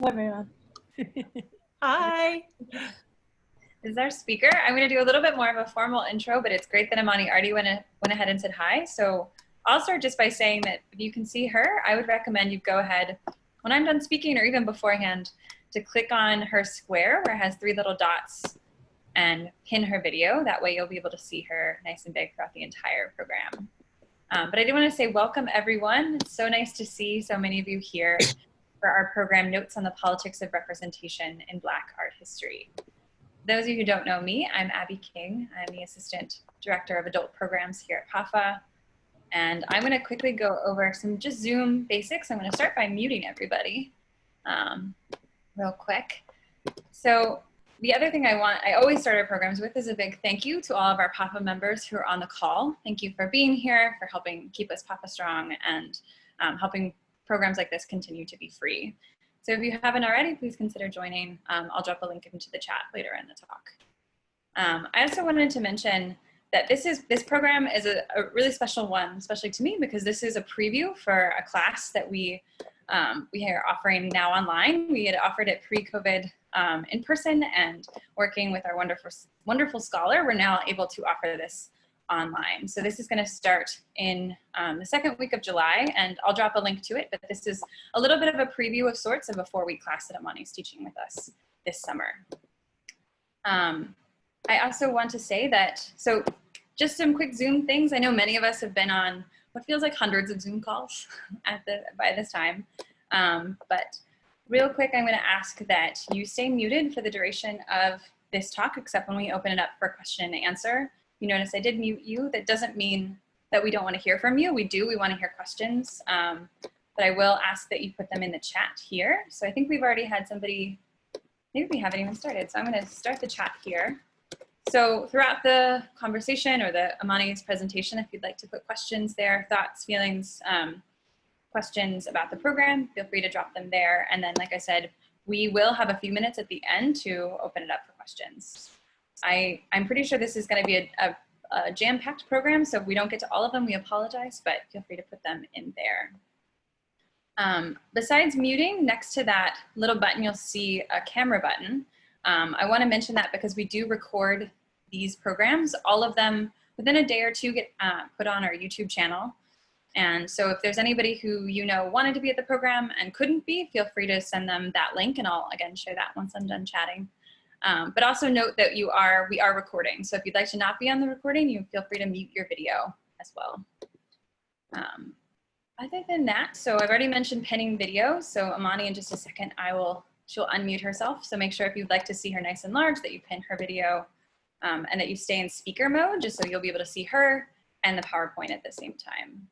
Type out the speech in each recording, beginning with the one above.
Hello, everyone. Hi. This is our speaker. I'm going to do a little bit more of a formal intro, but it's great that Imani already went ahead and said hi. So I'll start just by saying that if you can see her, I would recommend you go ahead when I'm done speaking or even beforehand to click on her square where it has 3 little dots and pin her video. That way you'll be able to see her nice and big throughout the entire program. But I do want to say welcome, everyone. It's so nice to see so many of you here for our program, Notes on the Politics of Representation in Black Art History. Those of you who don't know me, I'm Abby King. I'm the Assistant Director of Adult Programs here at PAFA. And I'm going to quickly go over some just Zoom basics. I'm going to start by muting everybody real quick. So the other thing I always start our programs with is a big thank you to all of our PAFA members who are on the call. Thank you for being here, for helping keep us PAFA strong, and helping programs like this continue to be free. So if you haven't already, please consider joining. I'll drop a link into the chat later in the talk. I also wanted to mention that this program is a really special one, especially to me, because this is a preview for a class that we are offering now online. We had offered it pre-COVID in person, and working with our wonderful scholar, we're now able to offer this online. So this is going to start in the second week of July, and I'll drop a link to it, but this is a little bit of a preview of sorts of a 4-week class that Imani's teaching with us this summer. I also want to say that, so just some quick Zoom things. I know many of us have been on what feels like hundreds of Zoom calls by this time, but real quick, I'm going to ask that you stay muted for the duration of this talk, except when we open it up for question and answer. You notice I did mute you. That doesn't mean that we don't want to hear from you. We do. We want to hear questions. But I will ask that you put them in the chat here. So I think we've already had somebody, maybe we haven't even started. So I'm going to start the chat here. So throughout the conversation or the Imani's presentation, if you'd like to put questions there, thoughts, feelings, questions about the program, feel free to drop them there. And then, like I said, we will have a few minutes at the end to open it up for questions. I'm pretty sure this is going to be a jam-packed program, so if we don't get to all of them, we apologize, but feel free to put them in there. Besides muting, next to that little button, you'll see a camera button. I want to mention that because we do record these programs. All of them, within a day or two, get put on our YouTube channel. And so if there's anybody who you know wanted to be at the program and couldn't be, feel free to send them that link, and I'll, again, share that once I'm done chatting. But also note that we are recording. So if you'd like to not be on the recording, you feel free to mute your video as well. Other than that, so I've already mentioned pinning video. So Imani, in just a second, she'll unmute herself. So make sure if you'd like to see her nice and large that you pin her video and that you stay in speaker mode, just so you'll be able to see her and the PowerPoint at the same time.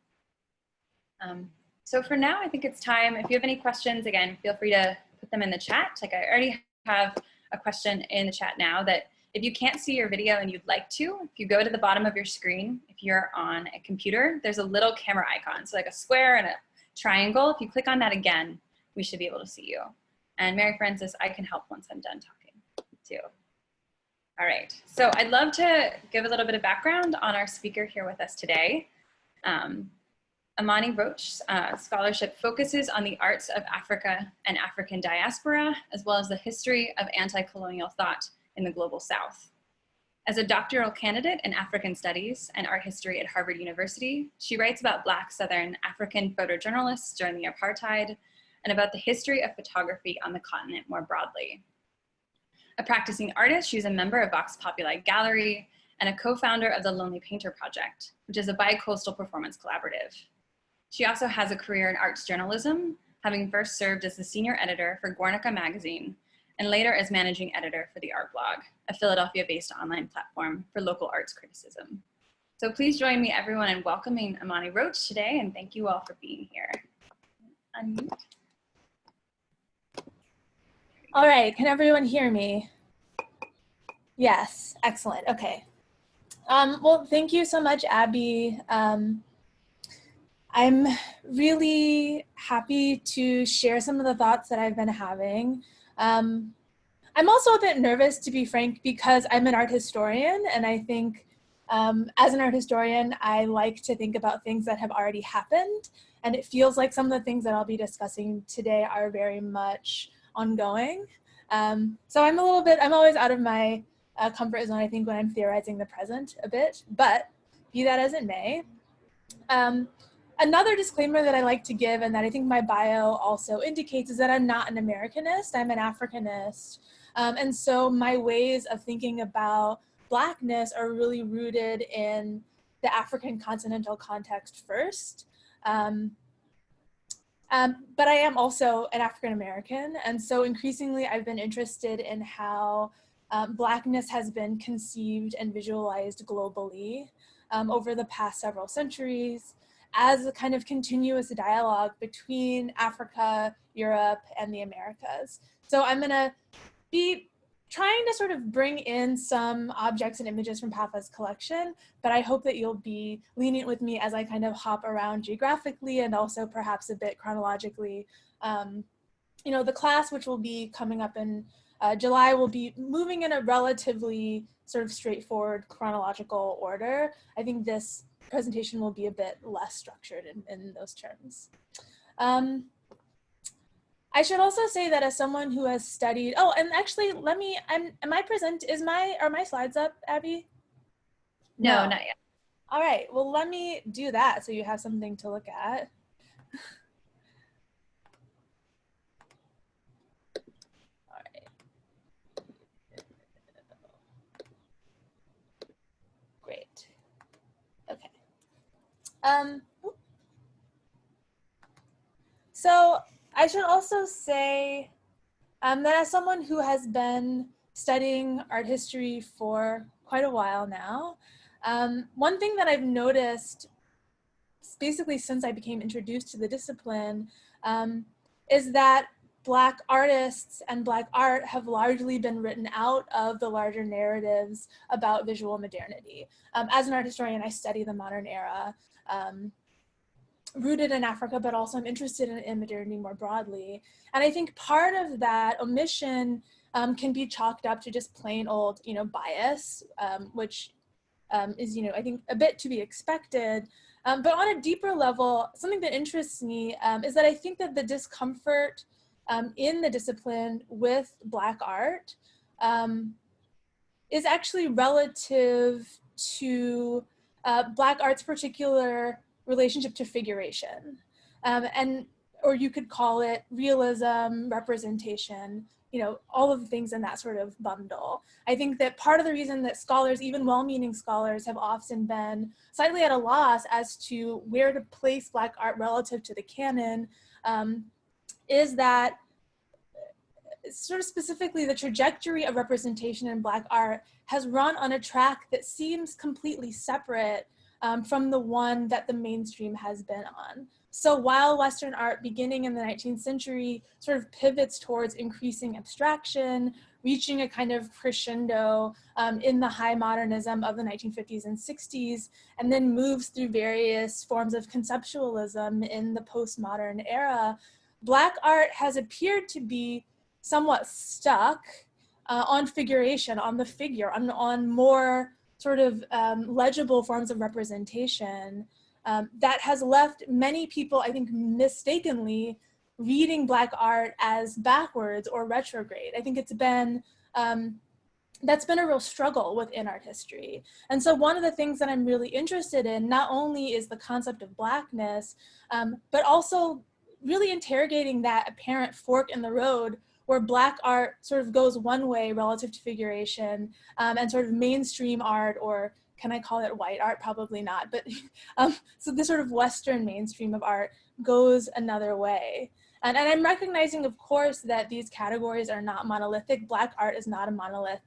So for now, I think it's time. If you have any questions, again, feel free to put them in the chat. Like I already have a question in the chat now that if you can't see your video and you'd like to, if you go to the bottom of your screen, if you're on a computer, there's a little camera icon. So like a square and a triangle. If you click on that again, we should be able to see you. And Mary Frances, I can help once I'm done talking too. All right, so I'd love to give a little bit of background on our speaker here with us today. Imani Roach scholarship focuses on the arts of Africa and African diaspora, as well as the history of anti-colonial thought in the global South. As a doctoral candidate in African studies and art history at Harvard University, she writes about Black Southern African photojournalists during the apartheid and about the history of photography on the continent more broadly. A practicing artist, she's a member of Vox Populi Gallery and a co-founder of the Lonely Painter Project, which is a bi-coastal performance collaborative. She also has a career in arts journalism, having first served as the senior editor for Guernica magazine, and later as managing editor for the Art Blog, a Philadelphia-based online platform for local arts criticism. So please join me, everyone, in welcoming Imani Roach today, and thank you all for being here. Unmute. All right, can everyone hear me? Yes, excellent, okay. Well, thank you so much, Abby. I'm really happy to share some of the thoughts that I've been having. I'm also a bit nervous, to be frank, because I'm an art historian, and I think as an art historian, I like to think about things that have already happened, and it feels like some of the things that I'll be discussing today are very much ongoing. So I'm always out of my comfort zone, I think, when I'm theorizing the present a bit, but be that as it may. Another disclaimer that I like to give, and that I think my bio also indicates, is that I'm not an Americanist, I'm an Africanist. And so my ways of thinking about Blackness are really rooted in the African continental context first. But I am also an African American, and so increasingly I've been interested in how Blackness has been conceived and visualized globally over the past several centuries as a kind of continuous dialogue between Africa, Europe, and the Americas. So I'm gonna be trying to sort of bring in some objects and images from PAFA's collection, but I hope that you'll be lenient with me as I kind of hop around geographically and also perhaps a bit chronologically. You know, the class, which will be coming up in July, will be moving in a relatively sort of straightforward chronological order. I think this presentation will be a bit less structured in those terms. I should also say that as someone who has studied, oh, and actually are my slides up, Abby? No, not yet. All right, well, let me do that so you have something to look at. All right. Great. Okay. So I should also say that as someone who has been studying art history for quite a while now, one thing that I've noticed basically since I became introduced to the discipline is that Black artists and Black art have largely been written out of the larger narratives about visual modernity. As an art historian, I study the modern era, rooted in Africa, but also I'm interested in modernity more broadly. And I think part of that omission can be chalked up to just plain old, bias, which is, I think a bit to be expected. But on a deeper level, something that interests me is that I think that the discomfort in the discipline with Black art is actually relative to Black art's particular relationship to figuration. Or you could call it realism, representation, all of the things in that sort of bundle. I think that part of the reason that scholars, even well-meaning scholars, have often been slightly at a loss as to where to place Black art relative to the canon is that sort of specifically the trajectory of representation in Black art has run on a track that seems completely separate from the one that the mainstream has been on. So while Western art beginning in the 19th century sort of pivots towards increasing abstraction, reaching a kind of crescendo in the high modernism of the 1950s and 60s, and then moves through various forms of conceptualism in the postmodern era, Black art has appeared to be somewhat stuck on figuration, on the figure, on more sort of legible forms of representation that has left many people, I think, mistakenly reading Black art as backwards or retrograde. I think it's been, that's been a real struggle within art history. And so one of the things that I'm really interested in, not only is the concept of Blackness, but also really interrogating that apparent fork in the road where Black art sort of goes one way relative to figuration and sort of mainstream art, or can I call it white art? Probably not, but so this sort of Western mainstream of art goes another way. And I'm recognizing, of course, that these categories are not monolithic. Black art is not a monolith.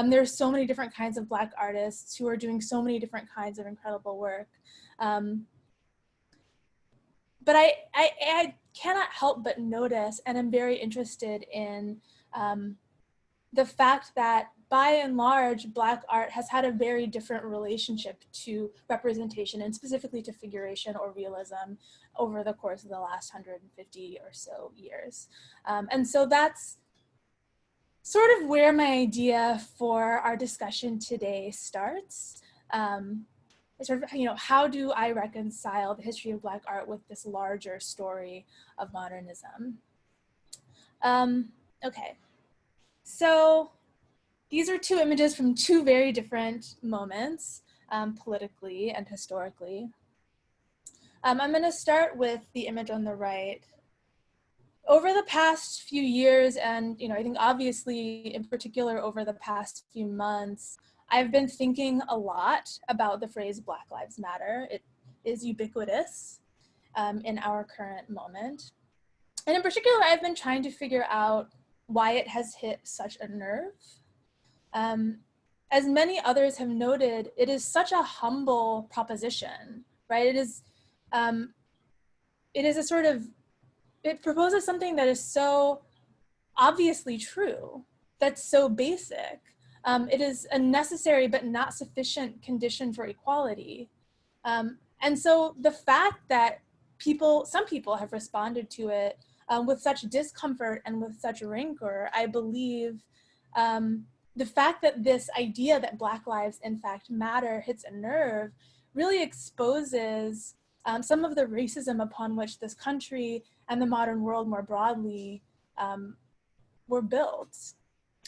There's so many different kinds of Black artists who are doing so many different kinds of incredible work. But I cannot help but notice, and I'm very interested in the fact that by and large, Black art has had a very different relationship to representation and specifically to figuration or realism over the course of the last 150 or so years. And so that's sort of where my idea for our discussion today starts. Sort of, how do I reconcile the history of Black art with this larger story of modernism? Okay, so these are two images from two very different moments, politically and historically. I'm going to start with the image on the right. Over the past few years, and I think obviously in particular over the past few months, I've been thinking a lot about the phrase Black Lives Matter. It is ubiquitous in our current moment. And in particular, I've been trying to figure out why it has hit such a nerve. As many others have noted, it is such a humble proposition, right? It is a sort of, it proposes something that is so obviously true, that's so basic. It is a necessary but not sufficient condition for equality. And so the fact that some people have responded to it with such discomfort and with such rancor, I believe the fact that this idea that Black lives in fact matter hits a nerve really exposes some of the racism upon which this country and the modern world more broadly were built.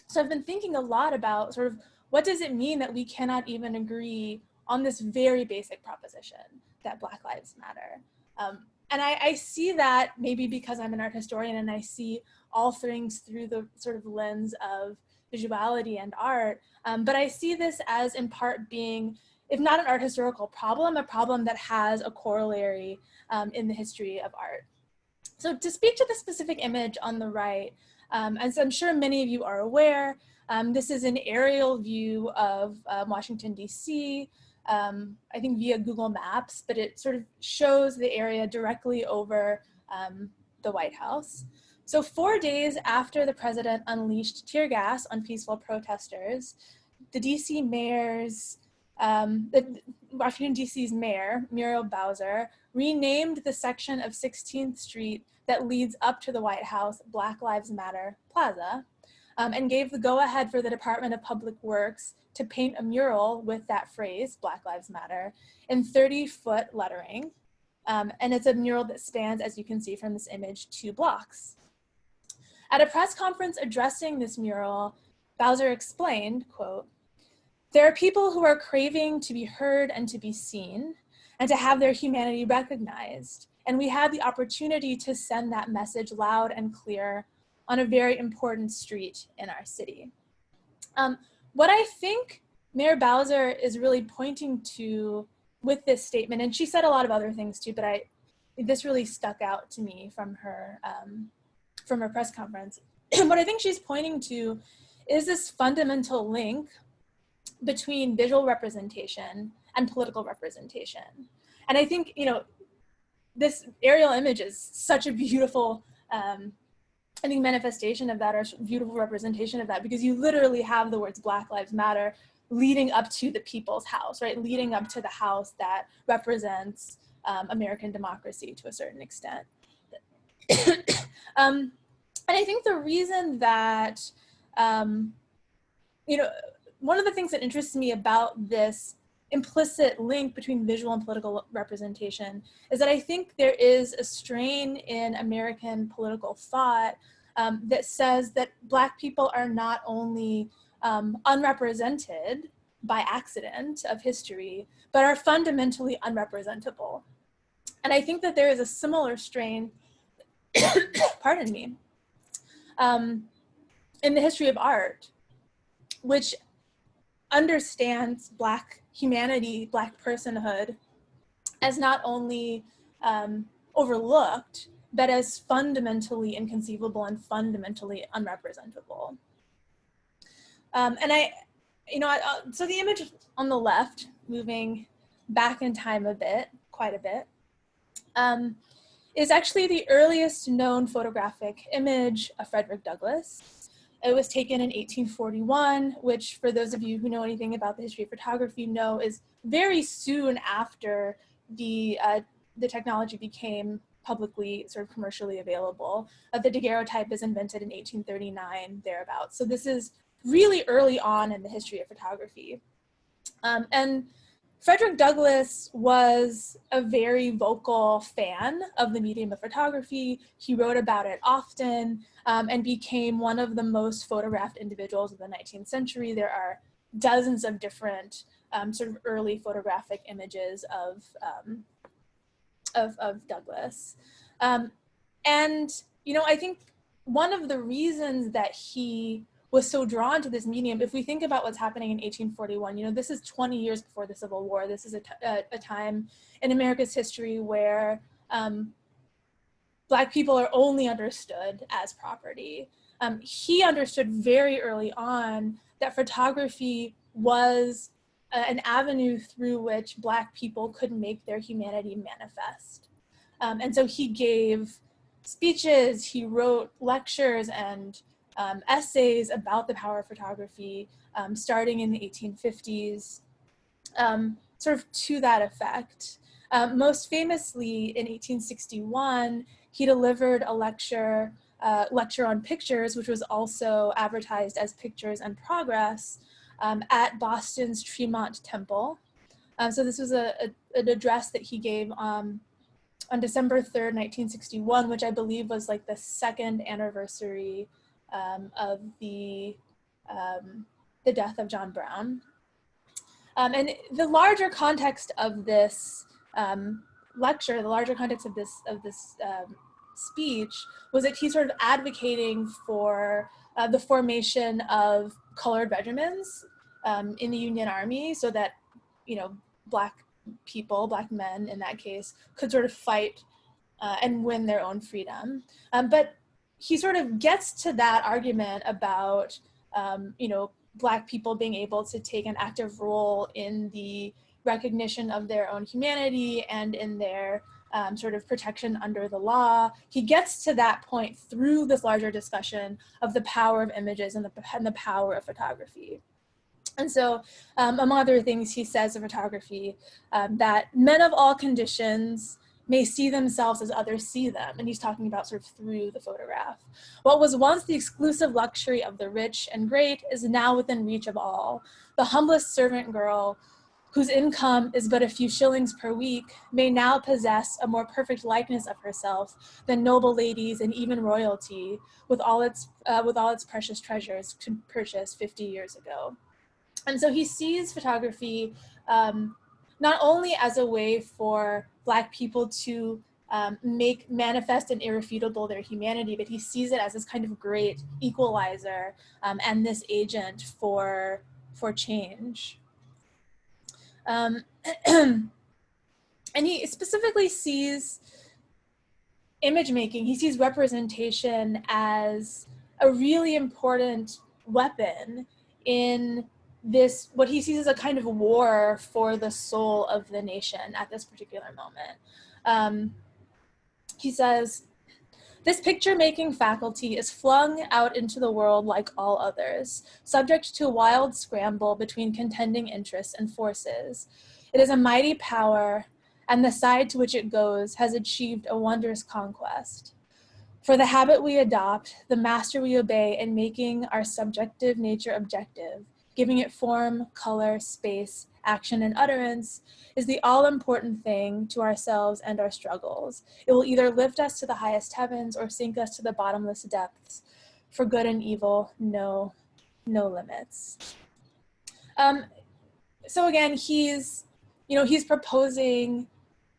So I've been thinking a lot about sort of what does it mean that we cannot even agree on this very basic proposition that Black lives matter. And I see that maybe because I'm an art historian and I see all things through the sort of lens of visuality and art, but I see this as in part being, if not an art historical problem, a problem that has a corollary in the history of art. So to speak to the specific image on the right, as I'm sure many of you are aware, this is an aerial view of Washington, D.C., I think via Google Maps, but it sort of shows the area directly over the White House. So 4 days after the president unleashed tear gas on peaceful protesters, the D.C. mayor's, Washington, D.C.'s mayor, Muriel Bowser, renamed the section of 16th Street that leads up to the White House Black Lives Matter Plaza, and gave the go-ahead for the Department of Public Works to paint a mural with that phrase, Black Lives Matter, in 30-foot lettering. And it's a mural that spans, as you can see from this image, 2 blocks. At a press conference addressing this mural, Bowser explained, quote, "There are people who are craving to be heard and to be seen, and to have their humanity recognized. And we had the opportunity to send that message loud and clear on a very important street in our city." What I think Mayor Bowser is really pointing to with this statement, and she said a lot of other things too, but this really stuck out to me from her press conference. What I think she's pointing to is this fundamental link between visual representation and political representation. And I think, this aerial image is such a beautiful, I think, manifestation of that, or beautiful representation of that, because you literally have the words Black Lives Matter leading up to the people's house, right? Leading up to the house that represents American democracy to a certain extent. And I think the reason that, one of the things that interests me about this implicit link between visual and political representation is that I think there is a strain in American political thought that says that Black people are not only unrepresented by accident of history, but are fundamentally unrepresentable. And I think that there is a similar strain, pardon me, in the history of art, which understands Black humanity, Black personhood, as not only overlooked, but as fundamentally inconceivable and fundamentally unrepresentable. So the image on the left, moving back in time a bit, quite a bit, is actually the earliest known photographic image of Frederick Douglass. It was taken in 1841, which, for those of you who know anything about the history of photography, know is very soon after the technology became publicly sort of commercially available. The daguerreotype is invented in 1839, thereabouts. So this is really early on in the history of photography. And Frederick Douglass was a very vocal fan of the medium of photography. He wrote about it often and became one of the most photographed individuals of the 19th century. There are dozens of different sort of early photographic images of Douglass. And, you know, I think one of the reasons that he was so drawn to this medium, if we think about what's happening in 1841, you know, this is 20 years before the Civil War. This is a time in America's history where Black people are only understood as property. He understood very early on that photography was an avenue through which Black people could make their humanity manifest. And so he gave speeches, he wrote lectures and essays about the power of photography starting in the 1850s, sort of to that effect. Most famously, in 1861, he delivered a lecture on pictures, which was also advertised as Pictures and Progress, at Boston's Tremont Temple. So this was an address that he gave on December 3rd, 1961, which I believe was like the second anniversary of the death of John Brown. And the larger context of this lecture, the larger context of this speech, was that he's sort of advocating for the formation of colored regiments in the Union Army, so that, you know, Black people, Black men in that case, could sort of fight and win their own freedom. But he sort of gets to that argument about, you know, Black people being able to take an active role in the recognition of their own humanity and in their sort of protection under the law. He gets to that point through this larger discussion of the power of images and the power of photography. And so, among other things, he says of photography that men of all conditions may see themselves as others see them. And he's talking about sort of through the photograph. What was once the exclusive luxury of the rich and great is now within reach of all. The humblest servant girl, whose income is but a few shillings per week, may now possess a more perfect likeness of herself than noble ladies and even royalty, with all its precious treasures, could purchase 50 years ago. And so he sees photography not only as a way for Black people to make manifest and irrefutable their humanity, but he sees it as this kind of great equalizer and this agent for change. And he specifically sees image making, he sees representation as a really important weapon in this, what he sees as a kind of war for the soul of the nation at this particular moment. He says, "This picture-making faculty is flung out into the world like all others, subject to a wild scramble between contending interests and forces. It is a mighty power, and the side to which it goes has achieved a wondrous conquest. For the habit we adopt, the master we obey in making our subjective nature objective, giving it form, color, space, action, and utterance, is the all-important thing to ourselves and our struggles. It will either lift us to the highest heavens or sink us to the bottomless depths. For good and evil, no limits." So again, he's proposing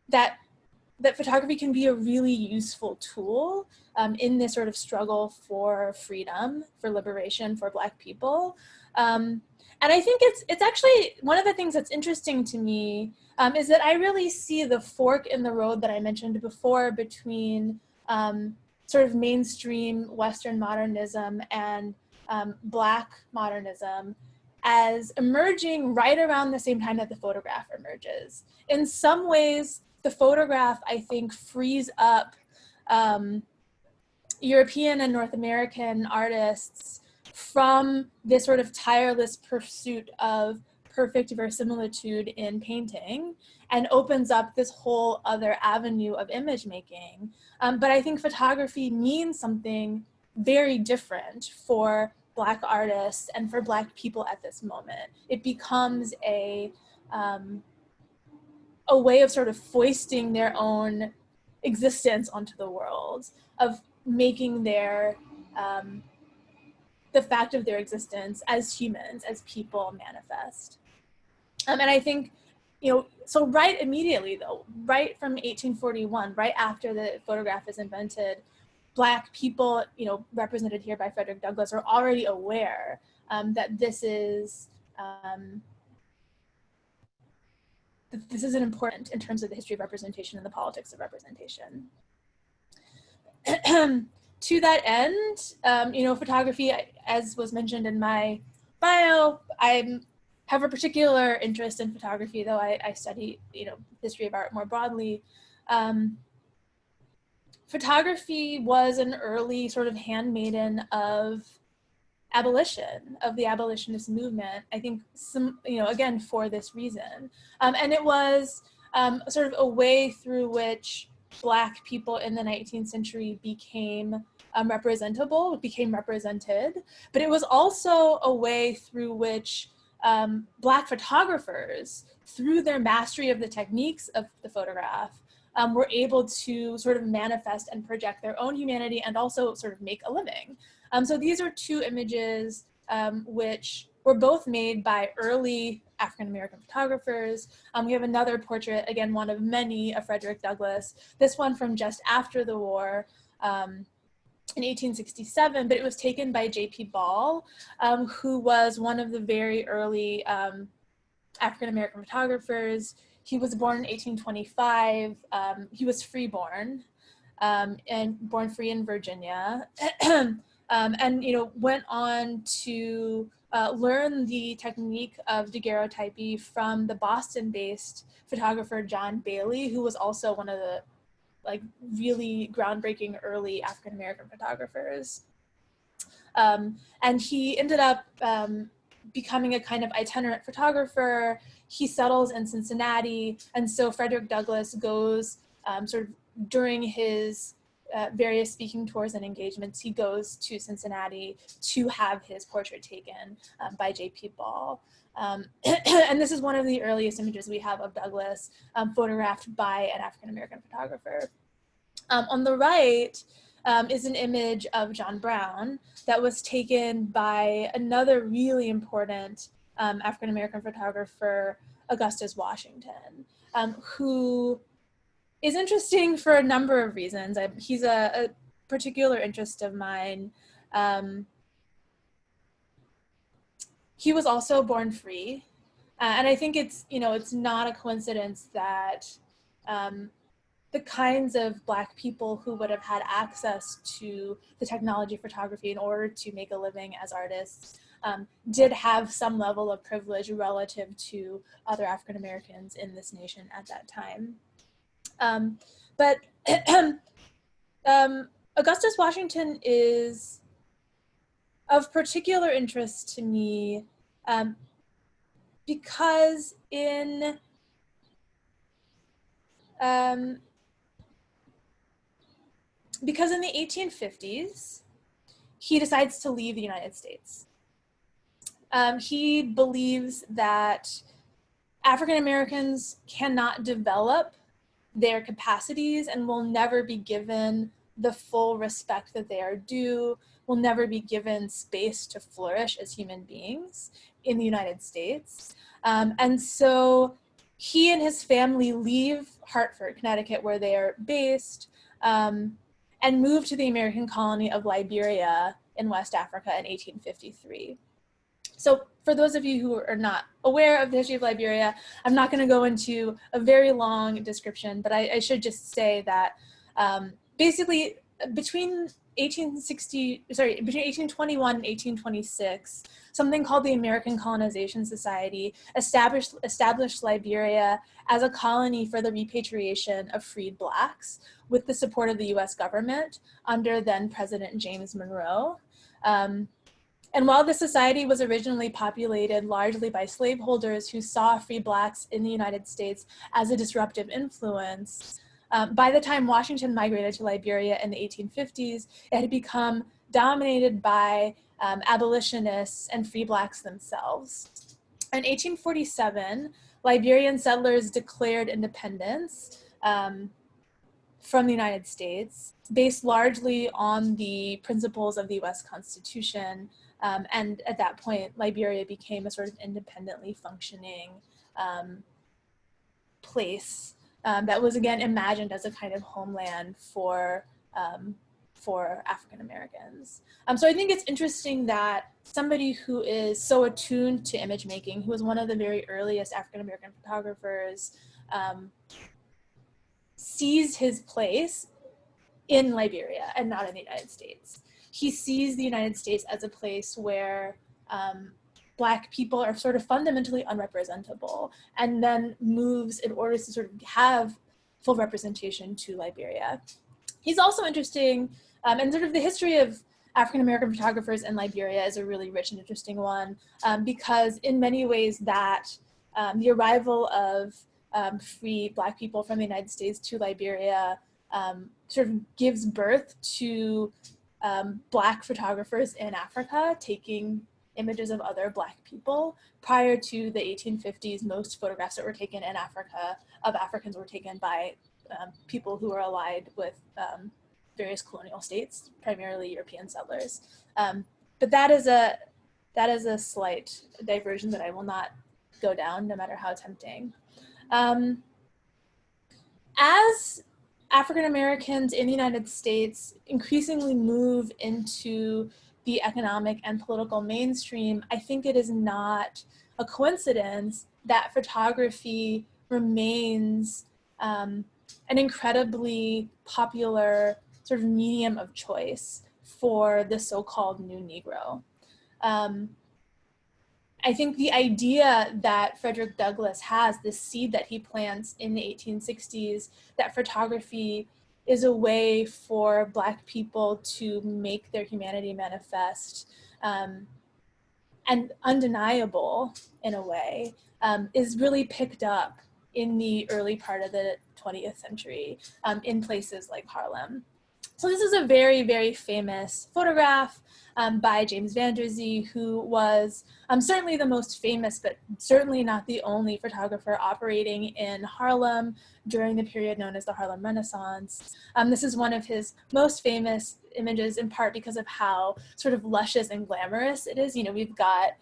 that photography can be a really useful tool in this sort of struggle for freedom, for liberation for Black people. And I think it's actually one of the things that's interesting to me is that I really see the fork in the road that I mentioned before between sort of mainstream Western modernism and Black modernism as emerging right around the same time that the photograph emerges. In some ways, the photograph, I think, frees up European and North American artists from this sort of tireless pursuit of perfect verisimilitude in painting and opens up this whole other avenue of image making. But I think photography means something very different for Black artists and for Black people at this moment. It becomes a a way of sort of foisting their own existence onto the world, of making their the fact of their existence as humans, as people, manifest. And I think, you know, so right immediately though, right from 1841, right after the photograph is invented, Black people, you know, represented here by Frederick Douglass, are already aware that this is an important in terms of the history of representation and the politics of representation. To that end, you know, photography, as was mentioned in my bio, I have a particular interest in photography, though I study, you know, history of art more broadly. Photography was an early sort of handmaiden of abolition, of the abolitionist movement, I think, you know, again, for this reason. And it was sort of a way through which Black people in the 19th century became became represented, but it was also a way through which Black photographers, through their mastery of the techniques of the photograph, were able to sort of manifest and project their own humanity and also sort of make a living. So these are two images which were both made by early African-American photographers. We have another portrait, again, one of many, of Frederick Douglass, this one from just after the war in 1867, but it was taken by J.P. Ball, who was one of the very early African-American photographers. He was born in 1825. He was freeborn and born free in Virginia. And, you know, went on to learn the technique of daguerreotypy from the Boston-based photographer John Bailey, who was also one of the like really groundbreaking early African-American photographers. And he ended up becoming a kind of itinerant photographer. He settles in Cincinnati, and so Frederick Douglass goes sort of during his various speaking tours and engagements, he goes to Cincinnati to have his portrait taken by J.P. Ball. And this is one of the earliest images we have of Douglass photographed by an African-American photographer. On the right is an image of John Brown that was taken by another really important African-American photographer, Augustus Washington, who is interesting for a number of reasons. He's a particular interest of mine. He was also born free. And I think it's, you know, it's not a coincidence that the kinds of Black people who would have had access to the technology of photography in order to make a living as artists did have some level of privilege relative to other African Americans in this nation at that time. But Augustus Washington is of particular interest to me because in the 1850s, he decides to leave the United States. He believes that African Americans cannot develop their capacities and will never be given the full respect that they are due, will never be given space to flourish as human beings in the United States. And so he and his family leave Hartford, Connecticut, where they are based, and move to the American colony of Liberia in West Africa in 1853. So for those of you who are not aware of the history of Liberia, I'm not going to go into a very long description, but I should just say that basically between 1821 and 1826, something called the American Colonization Society established Liberia as a colony for the repatriation of freed Blacks with the support of the US government under then President James Monroe. And while the society was originally populated largely by slaveholders who saw free Blacks in the United States as a disruptive influence, by the time Washington migrated to Liberia in the 1850s, it had become dominated by abolitionists and free Blacks themselves. In 1847, Liberian settlers declared independence from the United States, based largely on the principles of the US Constitution. And at that point, Liberia became a sort of independently functioning place that was, again, imagined as a kind of homeland for African Americans. So I think it's interesting that somebody who is so attuned to image making, who was one of the very earliest African American photographers, sees his place in Liberia and not in the United States. He sees the United States as a place where Black people are sort of fundamentally unrepresentable, and then moves in order to sort of have full representation to Liberia. He's also interesting, and sort of the history of African American photographers in Liberia is a really rich and interesting one, because in many ways that the arrival of free Black people from the United States to Liberia sort of gives birth to Black photographers in Africa taking images of other Black people. Prior to the 1850s, most photographs that were taken in Africa of Africans were taken by people who were allied with various colonial states, primarily European settlers. But that is a slight diversion that I will not go down, no matter how tempting. As African Americans in the United States increasingly move into the economic and political mainstream, I think it is not a coincidence that photography remains an incredibly popular sort of medium of choice for the so-called New Negro. I think the idea that Frederick Douglass has, this seed that he plants in the 1860s, that photography is a way for Black people to make their humanity manifest and undeniable in a way, is really picked up in the early part of the 20th century in places like Harlem. So this is a very, very famous photograph by James Van Der Zee, who was certainly the most famous, but certainly not the only photographer operating in Harlem during the period known as the Harlem Renaissance. This is one of his most famous images, in part because of how sort of luscious and glamorous it is. You know, we've got,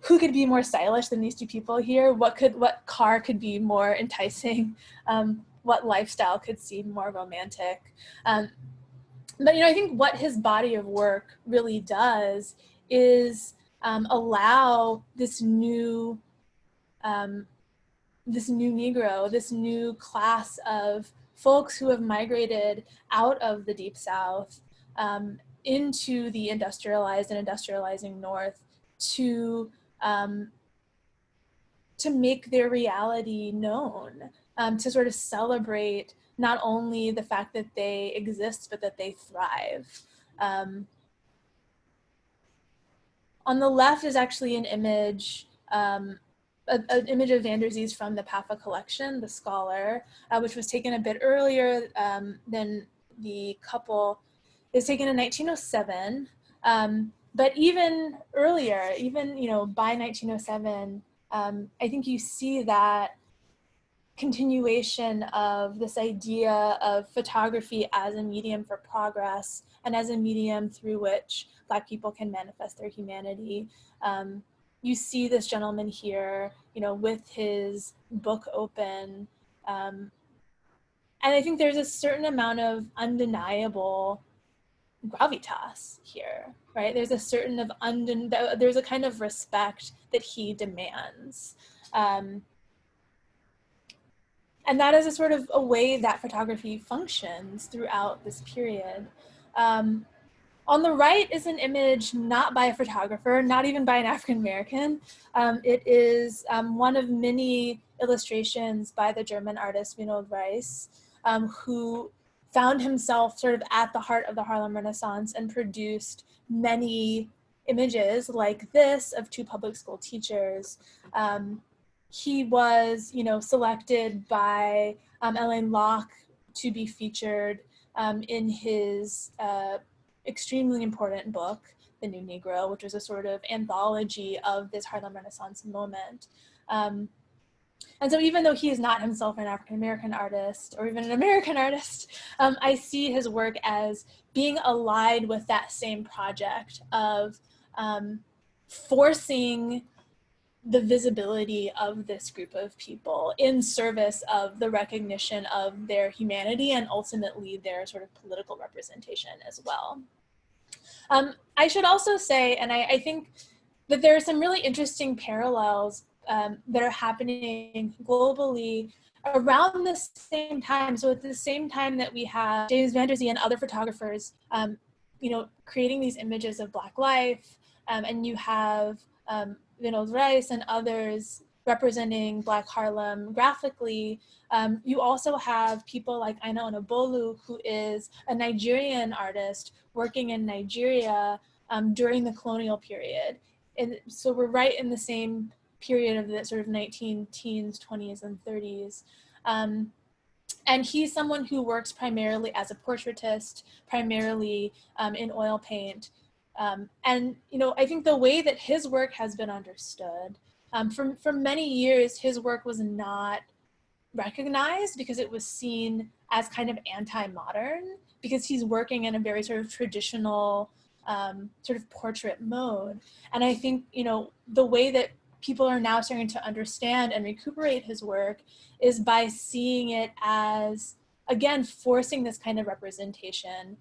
who could be more stylish than these two people here? What car could be more enticing? What lifestyle could seem more romantic? But, you know, I think what his body of work really does is allow this new Negro, this new class of folks who have migrated out of the Deep South into the industrialized and industrializing North to make their reality known, to sort of celebrate not only the fact that they exist, but that they thrive. On the left is actually an image, an image of Van Der Zee's from the PAFA collection, The Scholar, which was taken a bit earlier than the couple. It was taken in 1907, but even earlier, even, you know, by 1907, I think you see that continuation of this idea of photography as a medium for progress and as a medium through which Black people can manifest their humanity. You see this gentleman here, you know, with his book open. And I think there's a certain amount of undeniable gravitas here, right? There's a certain of there's a kind of respect that he demands. And that is a sort of a way that photography functions throughout this period. On the right is an image not by a photographer, not even by an African American. It is one of many illustrations by the German artist Winold Reiss, who found himself sort of at the heart of the Harlem Renaissance and produced many images like this of two public school teachers. He was, you know, selected by Alain Locke to be featured in his extremely important book, The New Negro, which was a sort of anthology of this Harlem Renaissance moment. And so even though he is not himself an African-American artist or even an American artist, I see his work as being allied with that same project of forcing the visibility of this group of people in service of the recognition of their humanity and ultimately their sort of political representation as well. I should also say, and I think that there are some really interesting parallels that are happening globally around the same time. So at the same time that we have James Van Der Zee and other photographers, you know, creating these images of Black life, and you have Vinod Rice and others representing Black Harlem graphically, you also have people like Aina Onabolu, who is a Nigerian artist working in Nigeria during the colonial period. And so we're right in the same period of the sort of 19 teens, 20s, and 30s. And he's someone who works primarily as a portraitist, primarily in oil paint. And you know, I think the way that his work has been understood, for many years, his work was not recognized because it was seen as kind of anti-modern, because he's working in a very sort of traditional sort of portrait mode. And I think, you know, the way that people are now starting to understand and recuperate his work is by seeing it as, again, forcing this kind of representation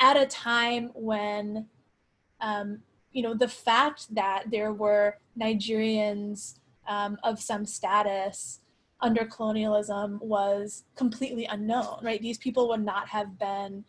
at a time when, you know, the fact that there were Nigerians of some status under colonialism was completely unknown, right? These people would not have been,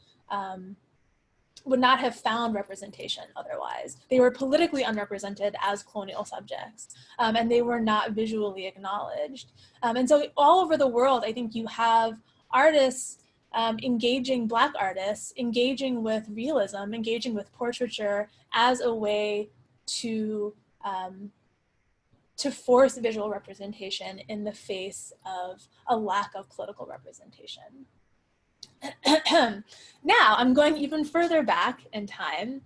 would not have found representation otherwise. They were politically unrepresented as colonial subjects, and they were not visually acknowledged. And so all over the world, I think you have artists engaging, Black artists, engaging with realism, engaging with portraiture as a way to force visual representation in the face of a lack of political representation. Now I'm going even further back in time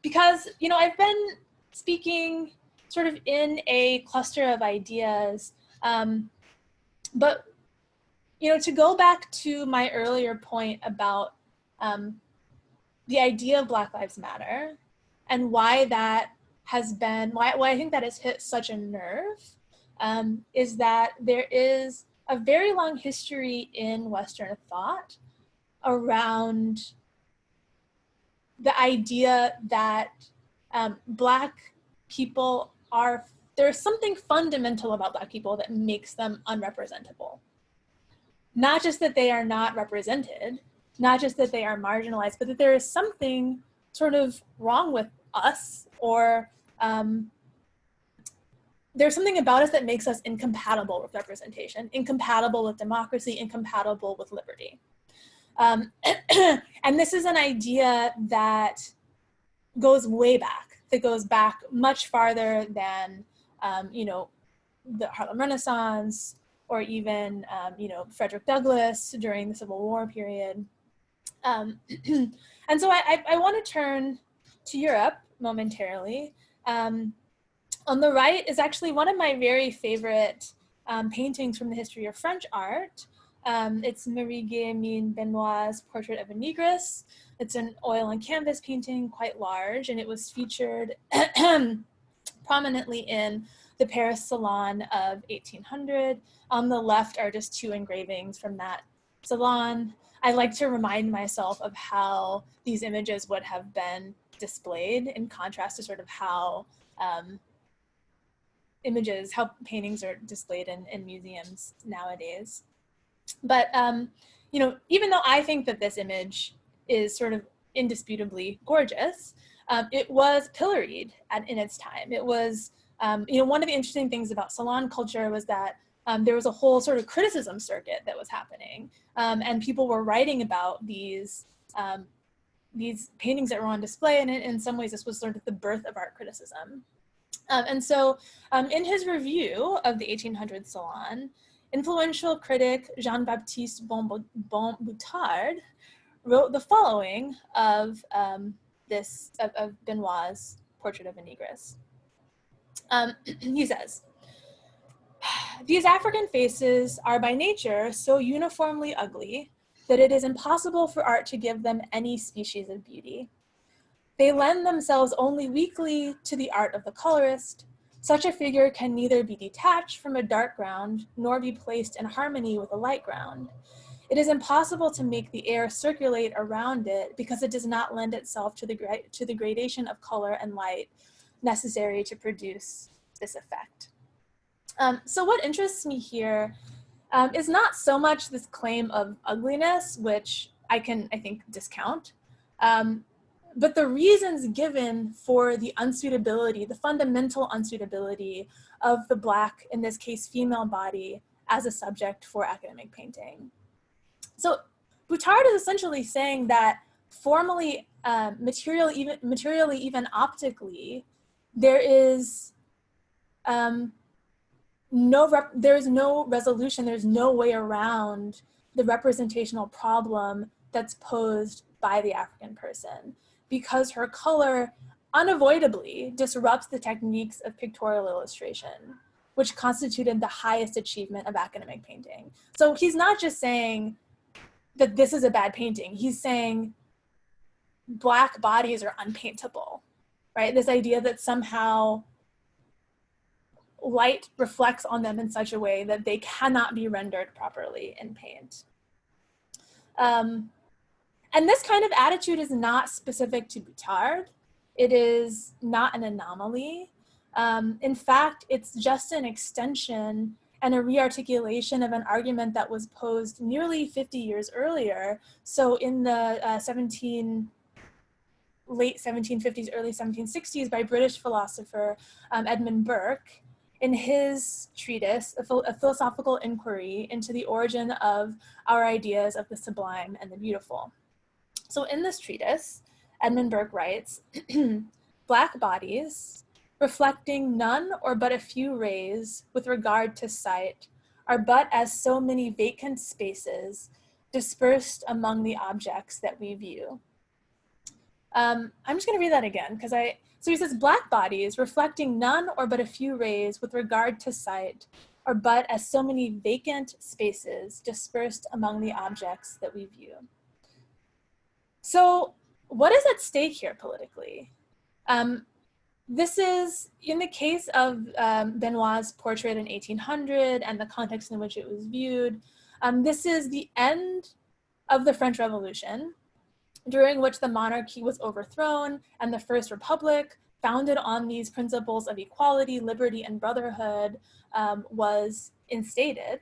because, you know, I've been speaking sort of in a cluster of ideas, but, you know, to go back to my earlier point about the idea of Black Lives Matter and why that has been, why I think that has hit such a nerve, is that there is a very long history in Western thought around the idea that Black people are, there's something fundamental about Black people that makes them unrepresentable. Not just that they are not represented, not just that they are marginalized, but that there is something sort of wrong with us, or there's something about us that makes us incompatible with representation, incompatible with democracy, incompatible with liberty. And this is an idea that goes way back, that goes back much farther than, you know, the Harlem Renaissance, or even, you know, Frederick Douglass during the Civil War period. And so I want to turn to Europe momentarily. On the right is actually one of my very favorite paintings from the history of French art. It's Marie-Guillemine Benoit's Portrait of a Negress. It's an oil and canvas painting, quite large, and it was featured prominently in the Paris Salon of 1800. On the left are just two engravings from that salon. I like to remind myself of how these images would have been displayed in contrast to sort of how images, how paintings are displayed in museums nowadays. But, you know, even though I think that this image is sort of indisputably gorgeous, it was pilloried in its time. It was, you know, one of the interesting things about salon culture was that there was a whole sort of criticism circuit that was happening, and people were writing about these paintings that were on display, and in some ways this was sort of the birth of art criticism. And so in his review of the 1800 Salon, influential critic Jean-Baptiste Bonboutard wrote the following of Benoit's Portrait of a Negress. He says, These African faces are by nature so uniformly ugly that it is impossible for art to give them any species of beauty. They lend themselves only weakly to the art of the colorist. Such a figure can neither be detached from a dark ground nor be placed in harmony with a light ground. It is impossible to make the air circulate around it because it does not lend itself to the gradation of color and light necessary to produce this effect. So what interests me here is not so much this claim of ugliness, which I think, discount, but the reasons given for the unsuitability, the fundamental unsuitability of the Black, in this case, female body as a subject for academic painting. So Boutard is essentially saying that formally, materially, even optically, there is there's no resolution, there's no way around the representational problem that's posed by the African person, because her color unavoidably disrupts the techniques of pictorial illustration, which constituted the highest achievement of academic painting. So he's not just saying that this is a bad painting, he's saying Black bodies are unpaintable, right? This idea that somehow light reflects on them in such a way that they cannot be rendered properly in paint. And this kind of attitude is not specific to Boutard. It is not an anomaly. In fact, it's just an extension and a rearticulation of an argument that was posed nearly 50 years earlier. So in the late 1750s, early 1760s, by British philosopher Edmund Burke, in his treatise, a philosophical inquiry into the origin of our ideas of the sublime and the beautiful. So in this treatise, Edmund Burke writes, Black bodies, reflecting none or but a few rays with regard to sight, are but as so many vacant spaces dispersed among the objects that we view. I'm just gonna read that again, so he says, Black bodies, reflecting none or but a few rays with regard to sight, are but as so many vacant spaces dispersed among the objects that we view. So what is at stake here politically? This is, in the case of Benoit's portrait in 1800 and the context in which it was viewed, this is the end of the French Revolution, during which the monarchy was overthrown and the First Republic, founded on these principles of equality, liberty, and brotherhood, was instated.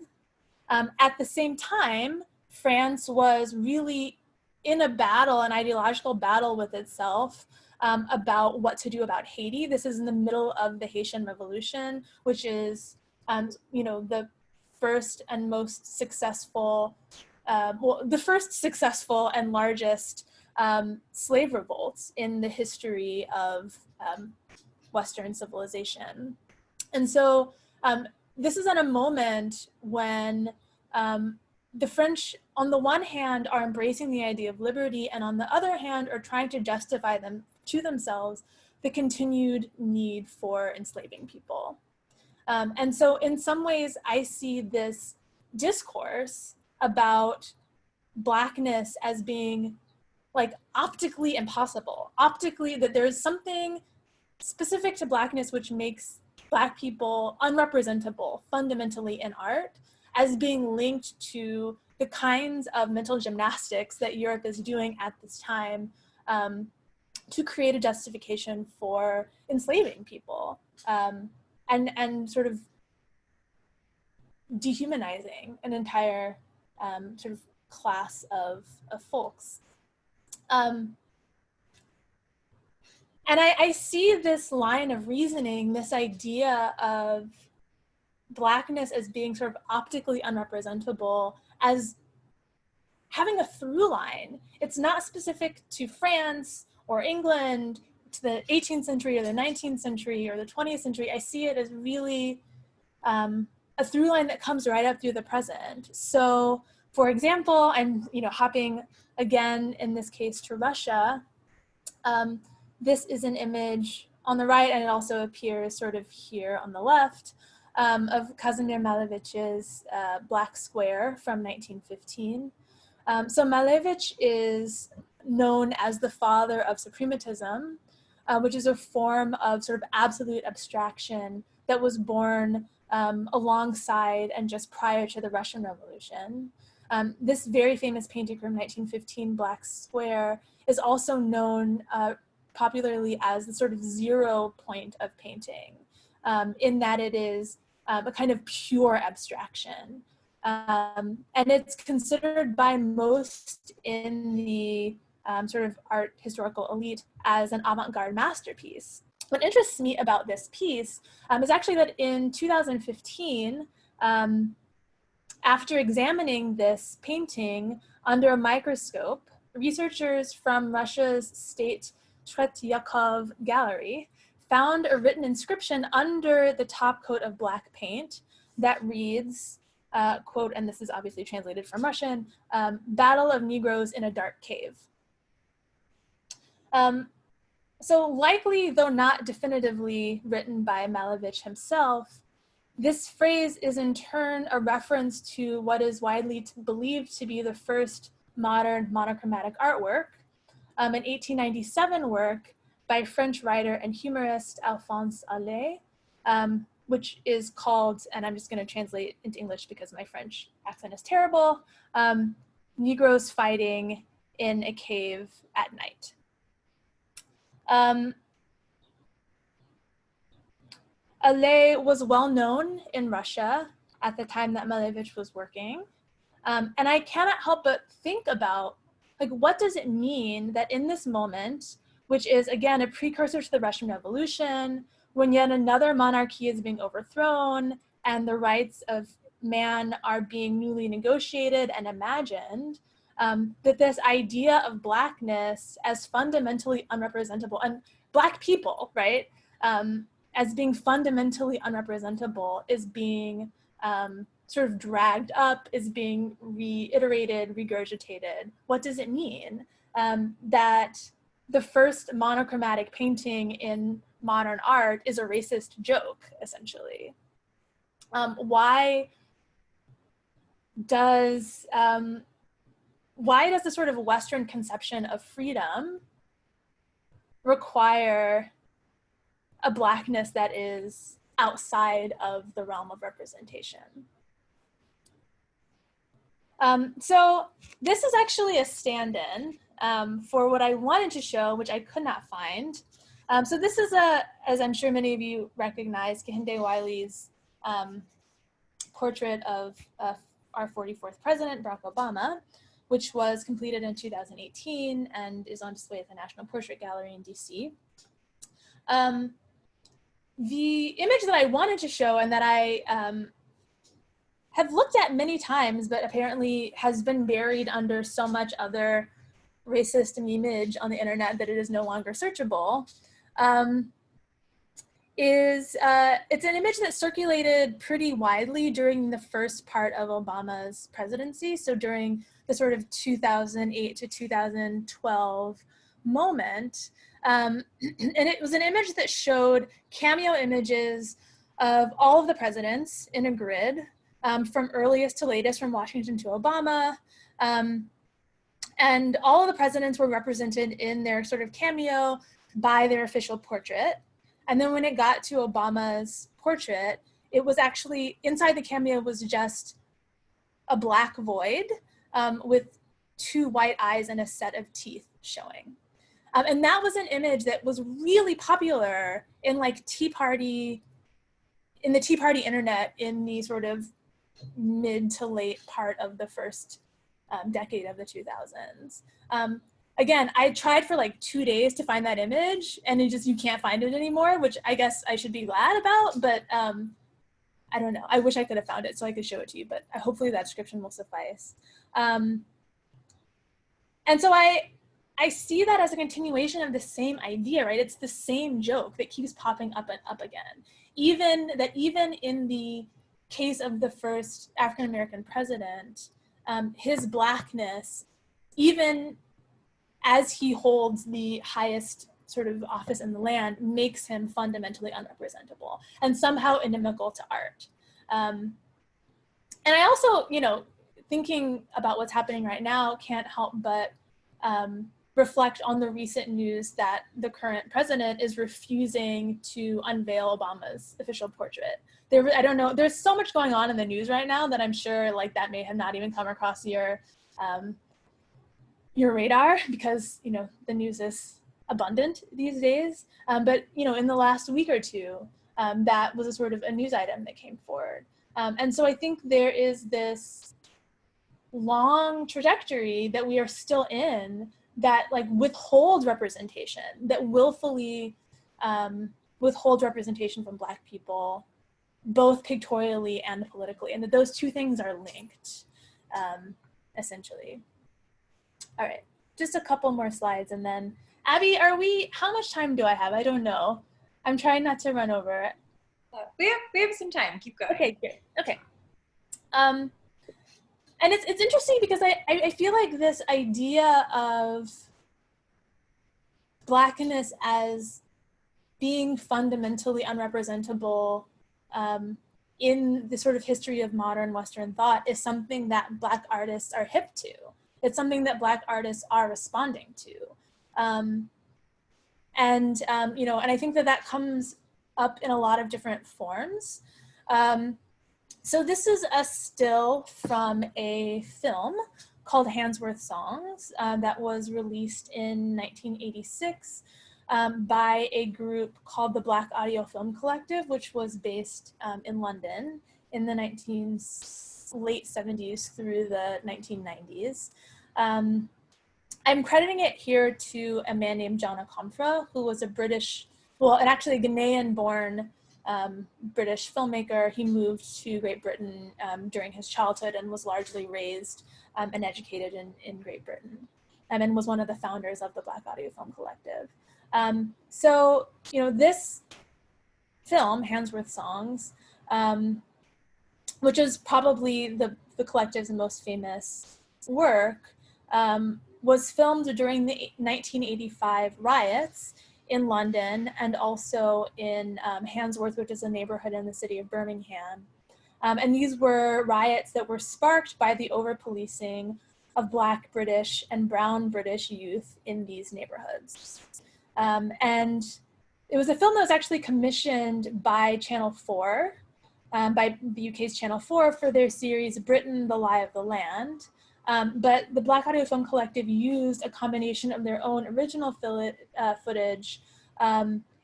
At the same time, France was really in a battle, an ideological battle with itself, about what to do about Haiti. This is in the middle of the Haitian Revolution, which is, the first and most successful, the first successful and largest slave revolts in the history of Western civilization. And so this is at a moment when the French, on the one hand, are embracing the idea of liberty, and on the other hand, are trying to justify them to themselves the continued need for enslaving people. And so in some ways, I see this discourse about Blackness as being like optically impossible, optically that there's something specific to Blackness which makes Black people unrepresentable fundamentally in art, as being linked to the kinds of mental gymnastics that Europe is doing at this time to create a justification for enslaving people and sort of dehumanizing an entire sort of class of folks. And I see this line of reasoning, this idea of Blackness as being sort of optically unrepresentable, as having a through line. It's not specific to France or England, to the 18th century or the 19th century or the 20th century. I see it as really a through line that comes right up through the present. So, for example, I'm hopping again in this case to Russia. This is an image on the right, and it also appears sort of here on the left, of Kazimir Malevich's Black Square from 1915. So Malevich is known as the father of suprematism, which is a form of sort of absolute abstraction that was born alongside and just prior to the Russian Revolution. This very famous painting from 1915, Black Square, is also known popularly as the sort of 0 point of painting, in that it is a kind of pure abstraction. And it's considered by most in the sort of art historical elite as an avant-garde masterpiece. What interests me about this piece is actually that in 2015, after examining this painting under a microscope, researchers from Russia's State Tretyakov Gallery found a written inscription under the top coat of black paint that reads, quote, and this is obviously translated from Russian, "Battle of Negroes in a Dark Cave." So likely, though not definitively written by Malevich himself, this phrase is in turn a reference to what is widely believed to be the first modern monochromatic artwork, an 1897 work by French writer and humorist Alphonse Allais, which is called, and I'm just going to translate into English because my French accent is terrible, Negroes Fighting in a Cave at Night. Allais was well known in Russia at the time that Malevich was working. And I cannot help but think about, like, what does it mean that in this moment, which is, again, a precursor to the Russian Revolution, when yet another monarchy is being overthrown and the rights of man are being newly negotiated and imagined, that this idea of Blackness as fundamentally unrepresentable, and Black people, right, as being fundamentally unrepresentable is being sort of dragged up, is being reiterated, regurgitated. What does it mean? That the first monochromatic painting in modern art is a racist joke, essentially. Why does the sort of Western conception of freedom require a Blackness that is outside of the realm of representation? So this is actually a stand-in for what I wanted to show, which I could not find. So this is as I'm sure many of you recognize, Kehinde Wiley's portrait of our 44th president, Barack Obama, which was completed in 2018 and is on display at the National Portrait Gallery in DC. The image that I wanted to show and that I have looked at many times, but apparently has been buried under so much other racist memeage on the internet that it is no longer searchable, it's an image that circulated pretty widely during the first part of Obama's presidency. So during the sort of 2008 to 2012 moment. And it was an image that showed cameo images of all of the presidents in a grid, from earliest to latest, from Washington to Obama. And all of the presidents were represented in their sort of cameo by their official portrait. And then when it got to Obama's portrait, it was actually, inside the cameo was just a black void with 2 white eyes and a set of teeth showing. And that was an image that was really popular in like the Tea Party internet in the sort of mid to late part of the first decade of the 2000s. Again, I tried for like 2 days to find that image and you can't find it anymore, which I guess I should be glad about, but I don't know. I wish I could have found it so I could show it to you, but hopefully that description will suffice. And so I see that as a continuation of the same idea, right? It's the same joke that keeps popping up and up again. Even in the case of the first African-American president, his blackness, even as he holds the highest sort of office in the land makes him fundamentally unrepresentable and somehow inimical to art. And I also, you know, thinking about what's happening right now, can't help but reflect on the recent news that the current president is refusing to unveil Obama's official portrait. I don't know, there's so much going on in the news right now that I'm sure like that may have not even come across your radar, because, you know, the news is abundant these days. But, you know, in the last week or two, that was a sort of a news item that came forward. And so I think there is this long trajectory that we are still in that like withholds representation, that willfully withholds representation from Black people, both pictorially and politically, and that those two things are linked, essentially. All right, just a couple more slides, and then Abby, how much time do I have? I don't know. I'm trying not to run over. We have some time. Keep going. Okay, great. Okay. And it's interesting because I feel like this idea of Blackness as being fundamentally unrepresentable in the sort of history of modern Western thought is something that Black artists are hip to. It's something that Black artists are responding to. You know, and I think that that comes up in a lot of different forms. So this is a still from a film called Handsworth Songs that was released in 1986 by a group called the Black Audio Film Collective, which was based in London in the late 70s through the 1990s. I'm crediting it here to a man named Jana Comfra, who was a British, well, and actually a Ghanaian-born British filmmaker. He moved to Great Britain during his childhood and was largely raised and educated in Great Britain, and was one of the founders of the Black Audio Film Collective. So, you know, this film, Handsworth Songs, which is probably the collective's most famous work, was filmed during the 1985 riots in London and also in Handsworth, which is a neighborhood in the city of Birmingham. And these were riots that were sparked by the over-policing of Black British and Brown British youth in these neighborhoods. And it was a film that was actually commissioned by Channel 4, by the UK's Channel 4 for their series Britain, The Lie of the Land. But the Black Audio Film Collective used a combination of their own original footage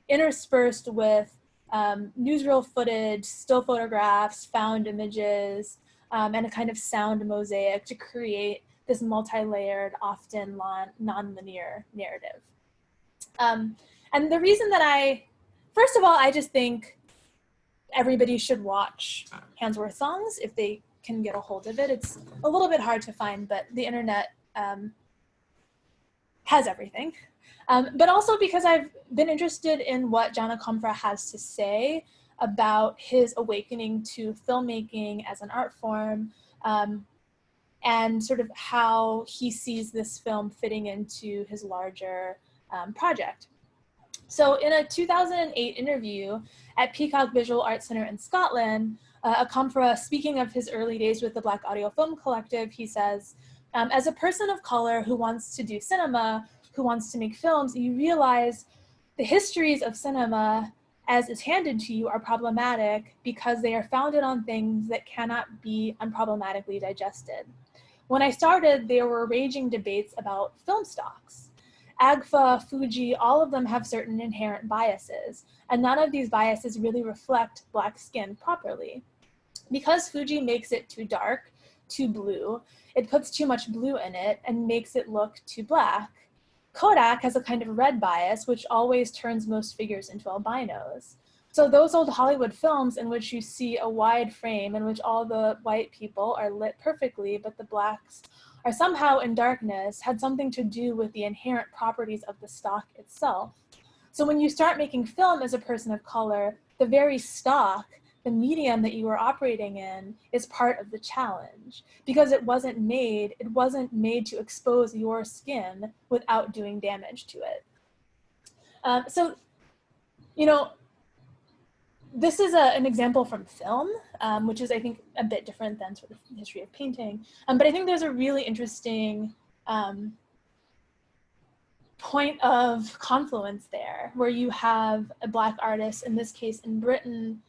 interspersed with newsreel footage, still photographs, found images, and a kind of sound mosaic to create this multi-layered, often non-linear narrative. And the reason that first of all, I just think everybody should watch Handsworth Songs if they can get a hold of it. It's a little bit hard to find, but the internet has everything. But also because I've been interested in what Jana Comfra has to say about his awakening to filmmaking as an art form, and sort of how he sees this film fitting into his larger project. So in a 2008 interview at Peacock Visual Arts Centre in Scotland, Comfra, speaking of his early days with the Black Audio Film Collective, he says, as a person of color who wants to do cinema, who wants to make films, you realize the histories of cinema as is handed to you are problematic because they are founded on things that cannot be unproblematically digested. When I started, there were raging debates about film stocks. AGFA, Fuji, all of them have certain inherent biases, and none of these biases really reflect Black skin properly. Because Fuji makes it too dark, too blue, it puts too much blue in it and makes it look too Black. Kodak has a kind of red bias, which always turns most figures into albinos. So those old Hollywood films in which you see a wide frame in which all the white people are lit perfectly, but the Blacks are somehow in darkness, had something to do with the inherent properties of the stock itself. So when you start making film as a person of color, the very stock, the medium that you are operating in, is part of the challenge, because it wasn't made to expose your skin without doing damage to it. So, you know, this is an example from film, which is, I think, a bit different than sort of the history of painting. But I think there's a really interesting point of confluence there, where you have a Black artist, in this case in Britain,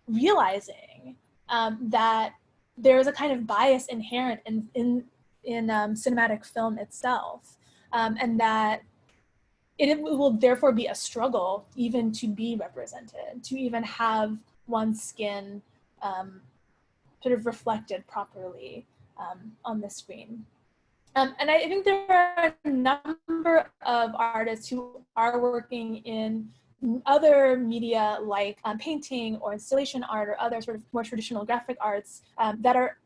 realizing that there is a kind of bias inherent in cinematic film itself, and that it will therefore be a struggle even to be represented, to even have one's skin sort of reflected properly on the screen. And I think there are a number of artists who are working in other media like painting or installation art or other sort of more traditional graphic arts that are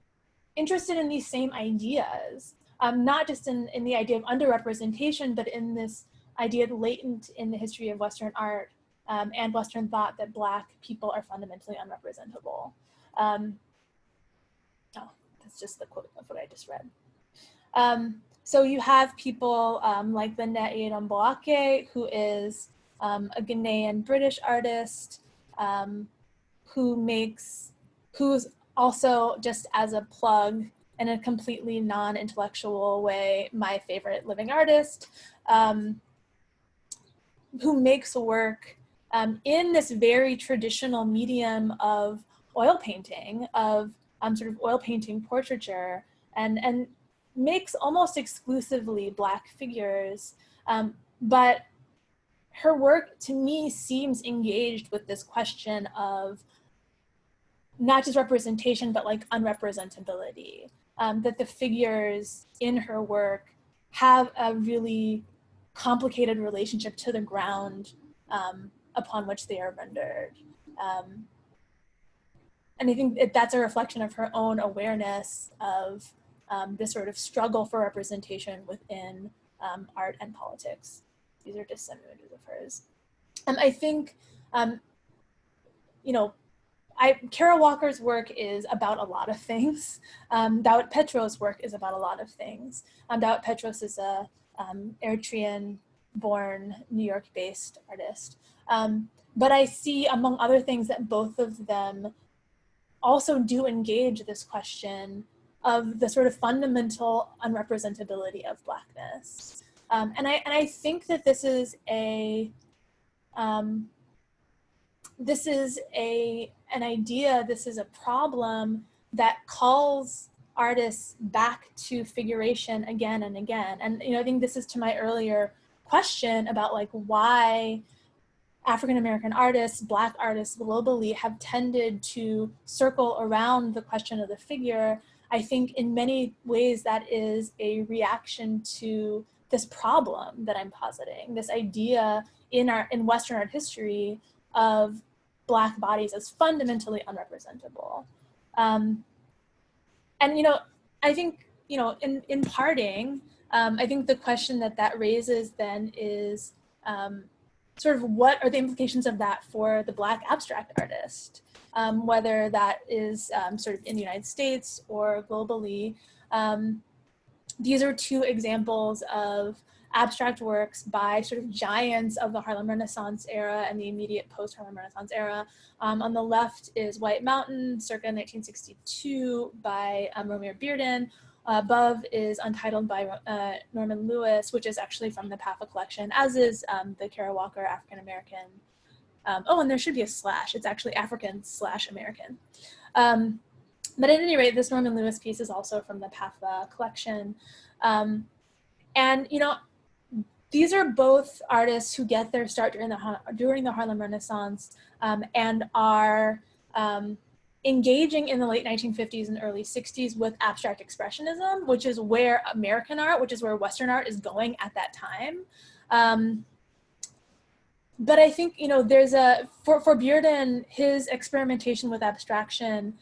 interested in these same ideas, not just in the idea of underrepresentation, but in this idea latent in the history of Western art and Western thought that Black people are fundamentally unrepresentable. Oh, that's just the quote of what I just read. So you have people like Linda Edomboake, who is a Ghanaian British artist, who's also, just as a plug, in a completely non-intellectual way, my favorite living artist, who makes work in this very traditional medium of oil painting, of sort of oil painting portraiture, and makes almost exclusively Black figures. But her work, to me, seems engaged with this question of not just representation, but like unrepresentability, that the figures in her work have a really complicated relationship to the ground upon which they are rendered. And I think that's a reflection of her own awareness of this sort of struggle for representation within art and politics. These are just some images of hers. I think, you know, Kara Walker's work is about a lot of things. Dawit Petro's work is about a lot of things. Dawit Petros is a Eritrean-born, New York-based artist. But I see, among other things, that both of them also do engage this question of the sort of fundamental unrepresentability of Blackness. And I think that this is an idea, this is a problem that calls artists back to figuration again and again. And I think this is to my earlier question about like why African-American artists, Black artists globally have tended to circle around the question of the figure. I think in many ways that is a reaction to this problem that I'm positing, this idea in Western art history of Black bodies as fundamentally unrepresentable. And I think, in parting, I think the question that raises then is sort of what are the implications of that for the Black abstract artist, whether that is sort of in the United States or globally. These are two examples of abstract works by sort of giants of the Harlem Renaissance era and the immediate post-Harlem Renaissance era. On the left is White Mountain, circa 1962 by Romare Bearden. Above is Untitled by Norman Lewis, which is actually from the PAFA collection, as is the Kara Walker African-American. Oh, and there should be a slash. It's actually African/American. But at any rate, this Norman Lewis piece is also from the PAFA collection. And these are both artists who get their start during the Harlem Renaissance and are engaging in the late 1950s and early 60s with abstract expressionism, which is where American art, which is where Western art is going at that time. But I think, there's for Bearden, his experimentation with abstraction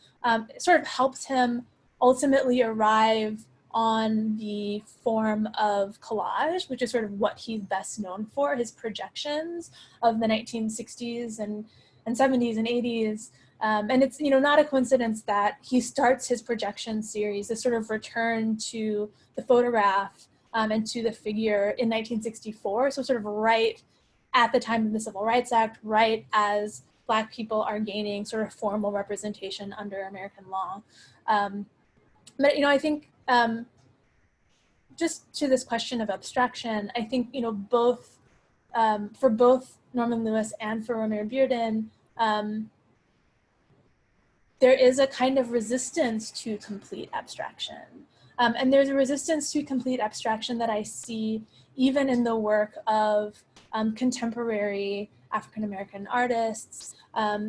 sort of helps him ultimately arrive on the form of collage, which is sort of what he's best known for, his projections of the 1960s and 70s and 80s. And it's, not a coincidence that he starts his projection series, this sort of return to the photograph and to the figure in 1964. So sort of right at the time of the Civil Rights Act, right as Black people are gaining sort of formal representation under American law. But, I think just to this question of abstraction, I think, both, for both Norman Lewis and for Romare Bearden, there is a kind of resistance to complete abstraction. And there's a resistance to complete abstraction that I see even in the work of contemporary African-American artists.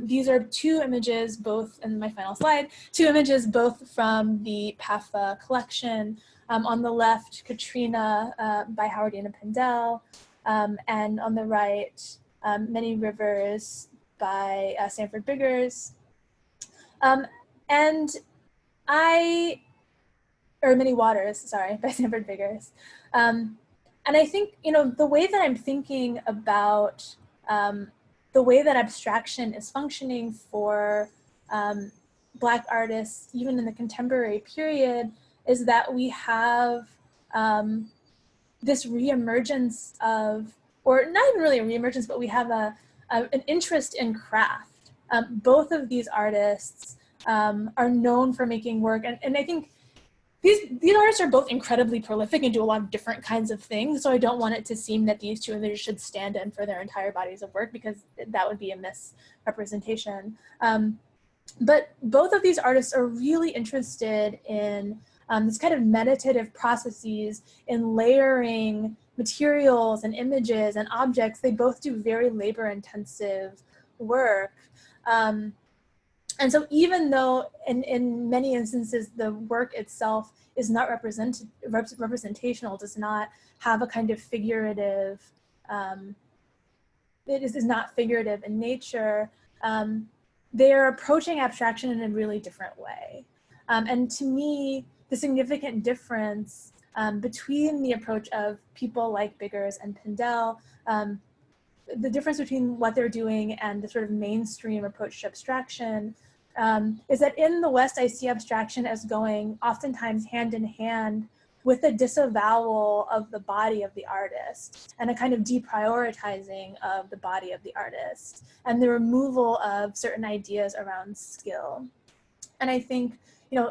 These are two images, both in my final slide, two images both from the PAFA collection. On the left, Katrina by Howardena Pindell, and on the right, Many Rivers by Sanford Biggers. Or Many Waters, sorry, by Sanford Biggers. And I think, the way that I'm thinking about the way that abstraction is functioning for Black artists, even in the contemporary period, is that we have this reemergence of, or not even really a reemergence, but we have an interest in craft. Both of these artists are known for making work, and I think these artists are both incredibly prolific and do a lot of different kinds of things, so I don't want it to seem that these two images should stand in for their entire bodies of work, because that would be a misrepresentation. But both of these artists are really interested in this kind of meditative processes in layering materials and images and objects. They both do very labor-intensive work. And so even though in many instances the work itself is not representational, does not have a kind of figurative, it is not figurative in nature, they are approaching abstraction in a really different way. And to me, the significant difference between the approach of people like Biggers and Pindell, the difference between what they're doing and the sort of mainstream approach to abstraction is that in the West, I see abstraction as going oftentimes hand in hand with a disavowal of the body of the artist and a kind of deprioritizing of the body of the artist and the removal of certain ideas around skill. And I think,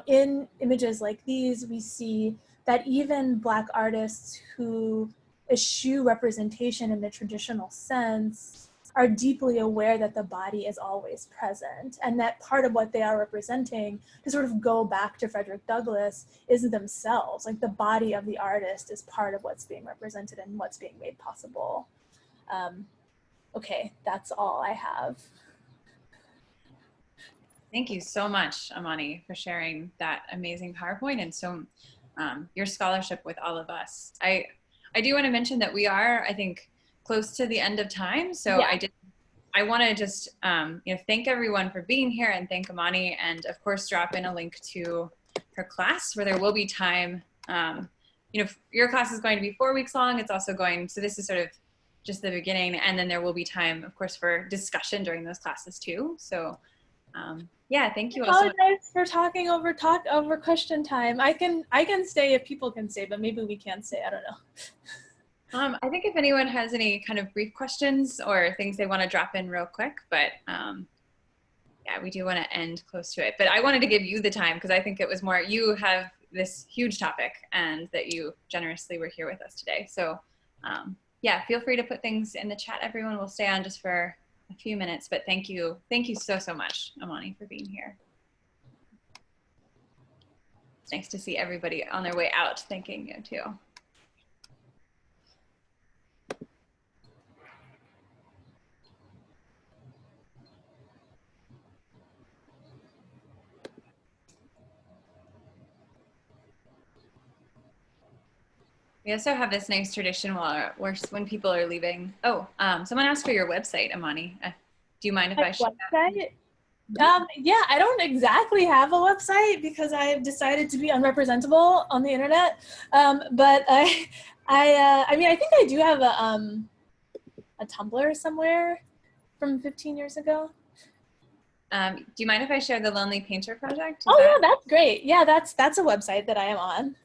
in images like these, we see that even Black artists who eschew representation in the traditional sense are deeply aware that the body is always present, and that part of what they are representing, to sort of go back to Frederick Douglass, is themselves. Like, the body of the artist is part of what's being represented and what's being made possible. Okay, that's all I have. Thank you so much, Imani, for sharing that amazing PowerPoint and so your scholarship with all of us. I do want to mention that we are, I think, close to the end of time. So yeah. I want to just thank everyone for being here, and thank Imani, and of course drop in a link to her class where there will be time. Your class is going to be 4 weeks long. It's also going, so this is sort of just the beginning, and then there will be time, of course, for discussion during those classes too. So yeah, thank you. I apologize for talking over question time. I can stay if people can stay, but maybe we can't stay. I don't know. I think if anyone has any kind of brief questions or things they want to drop in real quick, but yeah, we do want to end close to it. But I wanted to give you the time because I think it was more, you have this huge topic and that you generously were here with us today. So yeah, feel free to put things in the chat. Everyone will stay on just for a few minutes, but thank you so much, Imani, for being here. It's nice to see everybody on their way out thanking you too. We also have this nice tradition when people are leaving. Oh, someone asked for your website, Imani. Do you mind if I share that? Yeah, I don't exactly have a website because I have decided to be unrepresentable on the internet. But I mean, I think I do have a Tumblr somewhere from 15 years ago. Do you mind if I share the Lonely Painter Project? Yeah, that's great. Yeah, that's a website that I am on.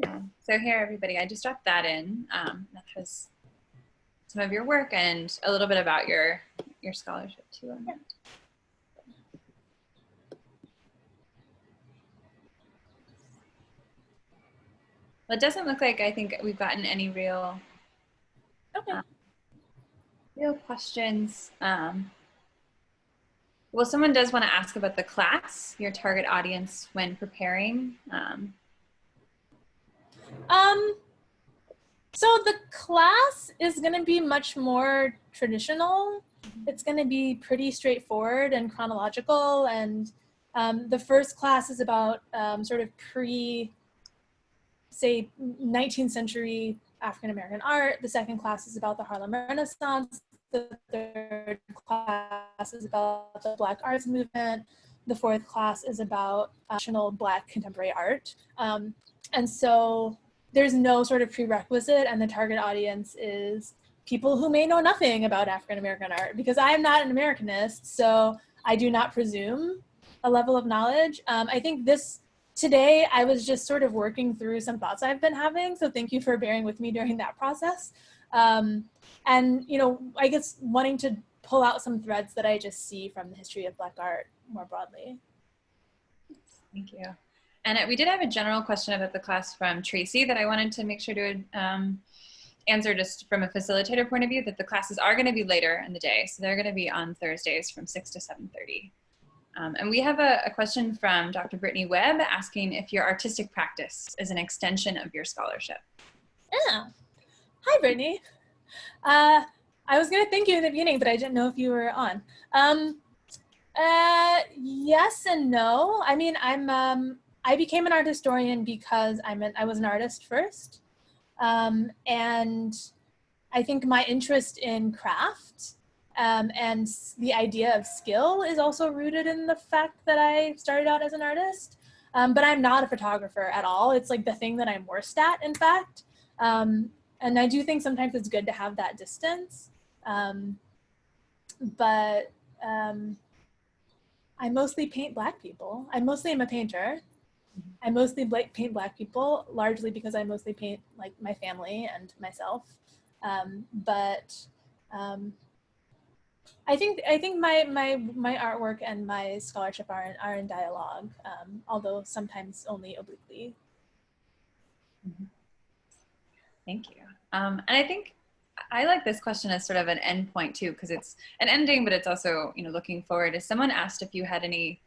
Yeah. So here, everybody, I just dropped that in. That has some of your work and a little bit about your scholarship too. Yeah. Well, it doesn't look like I think we've gotten any real real questions. Well, someone does want to ask about the class, your target audience when preparing. So the class is going to be much more traditional. It's going to be pretty straightforward and chronological. And the first class is about sort of say, 19th century African-American art. The second class is about the Harlem Renaissance. The third class is about the Black arts movement. The fourth class is about national Black contemporary art. And so there's no sort of prerequisite, and the target audience is people who may know nothing about African-American art, because I am not an Americanist, so I do not presume a level of knowledge. I think today I was just sort of working through some thoughts I've been having, so thank you for bearing with me during that process. And, you know, I guess wanting to pull out some threads that I just see from the history of Black art more broadly. Thank you. And we did have a general question about the class from Tracy that I wanted to make sure to answer just from a facilitator point of view, that the classes are going to be later in the day. So they're going to be on Thursdays from 6 to 7:30. And we have a question from Dr. Brittany Webb asking if your artistic practice is an extension of your scholarship. Yeah. Hi, Brittany. I was going to thank you in the beginning, but I didn't know if you were on. Yes and no. I mean, I became an art historian because I was an artist first. And I think my interest in craft and the idea of skill is also rooted in the fact that I started out as an artist. But I'm not a photographer at all. It's like the thing that I'm worst at, in fact. And I do think sometimes it's good to have that distance. But I mostly paint Black people. I mostly am a painter. I mostly paint Black people, largely because I mostly paint like my family and myself. But I think my artwork and my scholarship are in dialogue, although sometimes only obliquely. Thank you. And I think I like this question as sort of an end point too, because it's an ending, but it's also, you know, looking forward. As someone asked if you had any,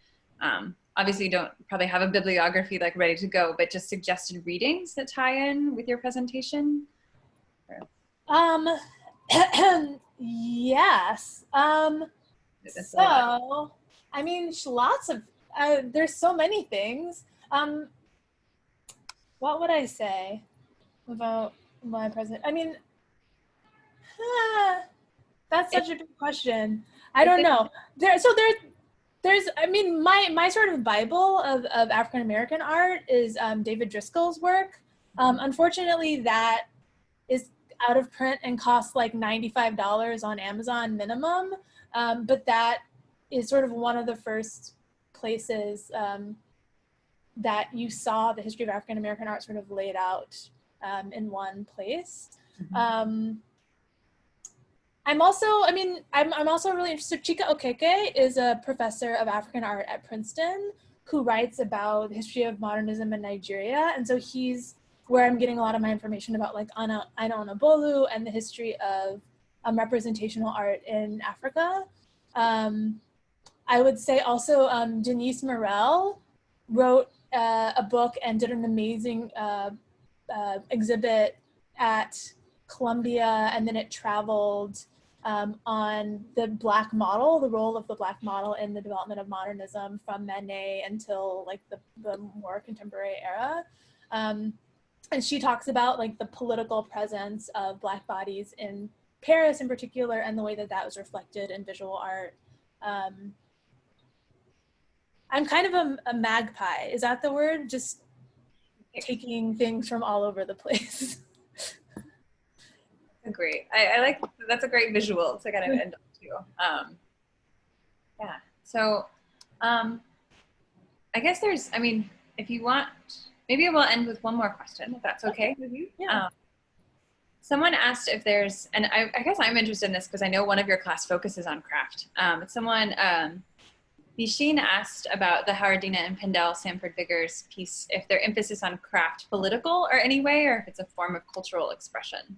obviously you don't probably have a bibliography like ready to go, but just suggested readings that tie in with your presentation. Yes. So, I mean, lots of, there's so many things. What would I say about my present? I mean, that's such a big question. I don't know. There's, I mean, my sort of Bible of African-American art is David Driscoll's work. Unfortunately, that is out of print and costs like $95 on Amazon minimum. But that is sort of one of the first places that you saw the history of African-American art sort of laid out in one place. I'm also really interested. Chika Okeke is a professor of African art at Princeton who writes about the history of modernism in Nigeria. And so he's where I'm getting a lot of my information about like Ina Onabolu and the history of representational art in Africa. I would say also Denise Morel wrote a book and did an amazing exhibit at Columbia, and then it traveled on the Black model, the role of the Black model in the development of modernism from Manet until like the more contemporary era. And she talks about like the political presence of Black bodies in Paris in particular, and the way that that was reflected in visual art. I'm kind of a magpie. Is that the word? Just taking things from all over the place. Great. I like, that's a great visual to kind of end up to. Yeah. So I guess there's, I mean, if you want, maybe we'll end with one more question, if that's okay with you. Yeah. Someone asked if there's, and I guess I'm interested in this because I know one of your class focuses on craft. Yashin asked about the Howardina and Pindell Sanford Biggers piece, if their emphasis on craft political or any way, or if it's a form of cultural expression.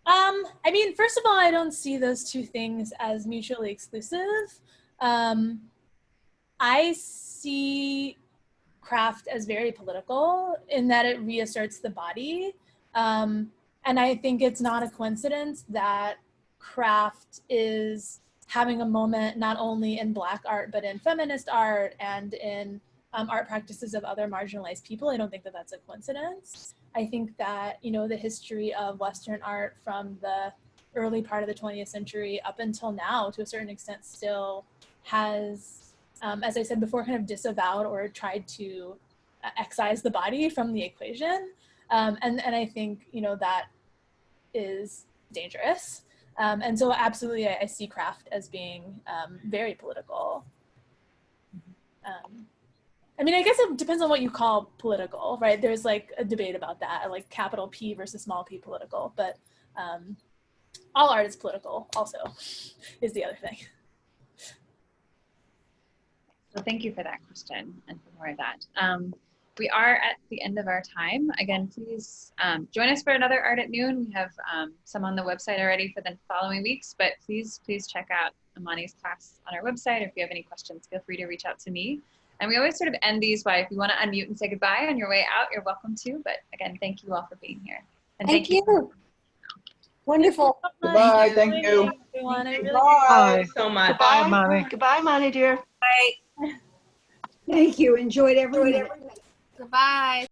I mean, first of all, I don't see those two things as mutually exclusive. I see craft as very political in that it reasserts the body. And I think it's not a coincidence that craft is having a moment not only in Black art, but in feminist art and in art practices of other marginalized people. I don't think that that's a coincidence. I think that, you know, the history of Western art from the early part of the 20th century up until now, to a certain extent, still has, as I said before, kind of disavowed or tried to excise the body from the equation. And I think, you know, that is dangerous. And so absolutely, I see craft as being very political. I mean, I guess it depends on what you call political, right? There's like a debate about that, like capital P versus small p political, but all art is political also, is the other thing. So thank you for that question and for more of that. We are at the end of our time. Again, please join us for another Art at Noon. We have some on the website already for the following weeks, but please check out Imani's class on our website. If you have any questions, feel free to reach out to me. And we always sort of end these by, if you want to unmute and say goodbye on your way out, you're welcome to. But again, thank you all for being here. And thank you. Wonderful. Goodbye. Thank you. Goodbye so much. Goodbye, Imani. Goodbye, Imani, dear. Bye. Thank you. Enjoyed every minute. Goodbye.